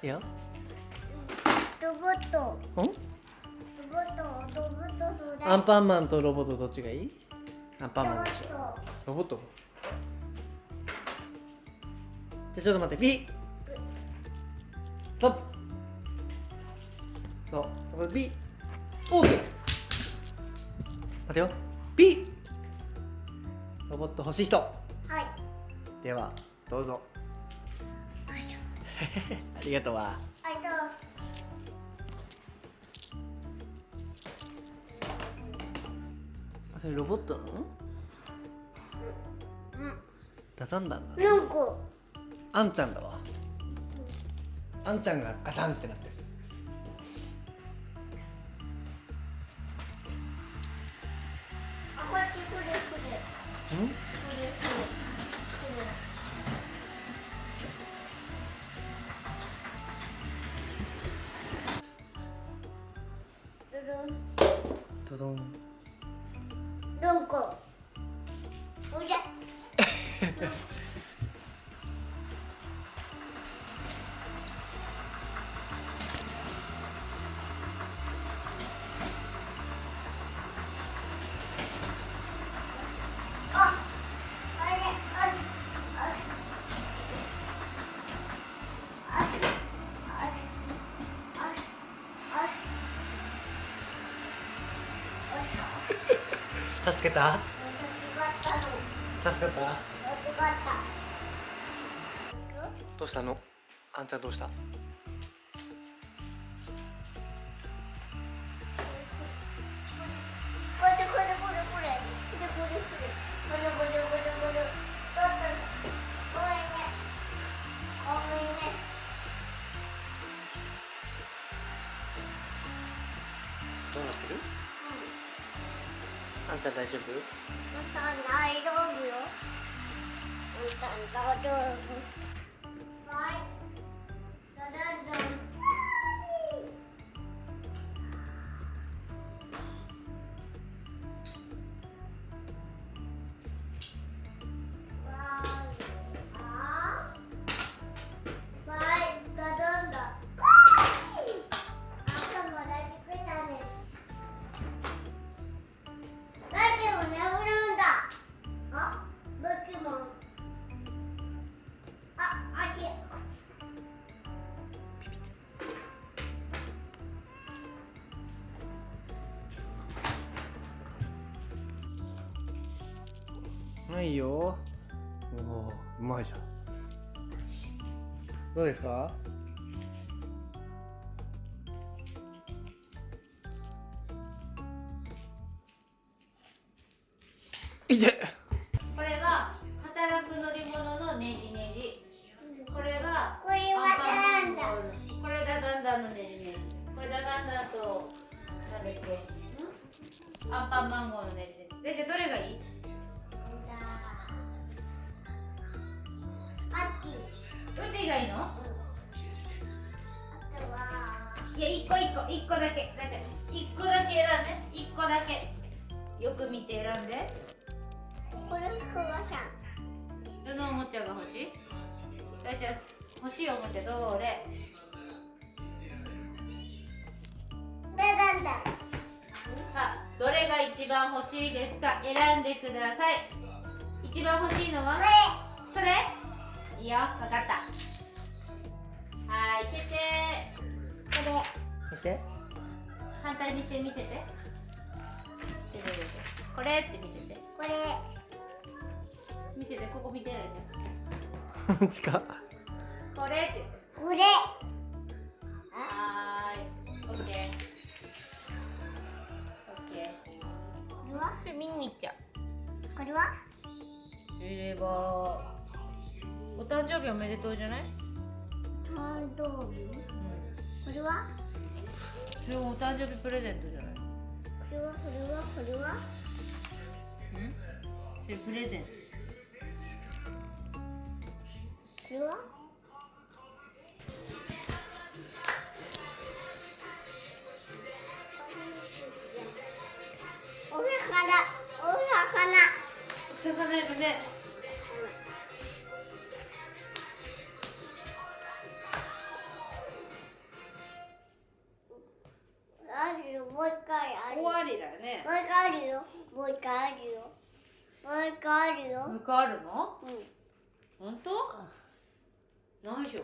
てよ。ロボット。うん？ロボットアンパンマンとロボットどっちがいい？アンパンマンでしょ。ロボット。じゃあちょっと待って、ピッ。ストップ。そう、そこでピッ。オーケー。待てよ。ピッ。ロボット欲しい人。はい。ではどうぞ。ありがとうわ。それロボットなの？出さんだんだね。なんか。あんちゃんだわ。あんちゃんがガタンってなってる。あ、これ。うん？ドドン。なんか。おじゃ。助けた？助かった？どうしたの？あんちゃんどうした？どうなってる？あんちゃん大丈夫？ないよ。おお、うまいじゃん。どうですか？いて。これは働く乗り物のねじねじ。これはこれはなんだ。これだだんだんのねじねじ。これだだんだんとなんだっけ？アンパンマンゴーのねじねじ。じゃあどれがいい？ウッディがいいの？いや、一個だけ選んで、一個だけよく見て選んで。どのおもちゃが欲しい？じゃあ欲しいおもちゃどれ？さあ、どれが一番欲しいですか？選んでください。一番欲しいのは？それ？いいよ、わかった。はい、てて。そして反対にして見せて。これって見せて。見せて、ここ見てるじ近っ。ゃん。これって。はーい、オッケー。それ見に行っちゃう。これは？それはお誕生日おめでとうじゃない？誕生日？これは？それはお誕生日プレゼントじゃない？これは？それプレゼント。これは？お魚いるね。もう一回ある。終わりだね。もう一回あるよ。もう一回あるよ。もう一回あるよ。もう一回あるの？うん。本当？ないでしょ。